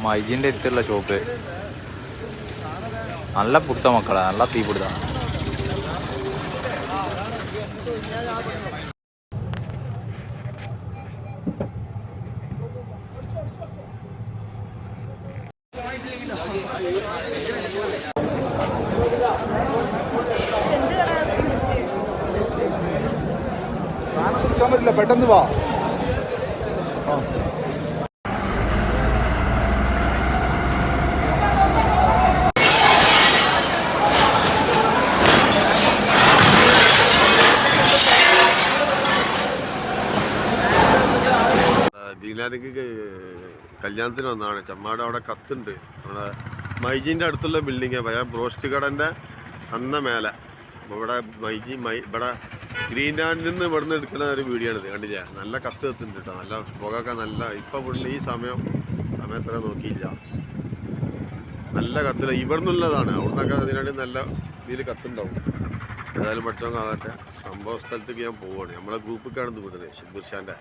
മൈജിൻ്റെ അടുത്തുള്ള ഷോപ്പ്. നല്ല പുടുത്ത മക്കളെ, നല്ല തീപിടുത്ത. പെട്ടെന്ന് വാ. ദീനാനിക്ക് കല്യാണത്തിന് വന്നതാണ്. ചമ്മാട് അവിടെ കത്തുണ്ട്. നമ്മുടെ മൈജീൻ്റെ അടുത്തുള്ള ബിൽഡിങ്ങാണ്. പഴയ ബ്രോസ്റ്റ് കടൻ്റെ അന്ന മേലെ. അപ്പോൾ ഇവിടെ ഇവിടെ ഗ്രീൻ ലാൻഡിൽ നിന്ന് ഇവിടുന്ന് എടുക്കുന്ന ഒരു വീഡിയോ ആണ്. കണ്ടില്ല, നല്ല കത്ത് കത്തുണ്ട് കേട്ടോ. നല്ല പുകയൊക്കെ നല്ല. ഇപ്പം പുള്ളി ഈ സമയത്ര നോക്കിയില്ല, നല്ല കത്തില്ല. ഇവിടെ നിന്നുള്ളതാണ്. അവിടുന്നൊക്കെ അതിനായിട്ട് നല്ല ഇതിൽ കത്തുണ്ടാവും. ഏതായാലും മറ്റൊന്നും ആകട്ടെ, സംഭവ സ്ഥലത്തേക്ക് ഞാൻ പോവുകയാണ്. നമ്മളെ ഗ്രൂപ്പിലേക്കാണ് വിടുന്നത്, ഷിബുർഷാൻ്റെ.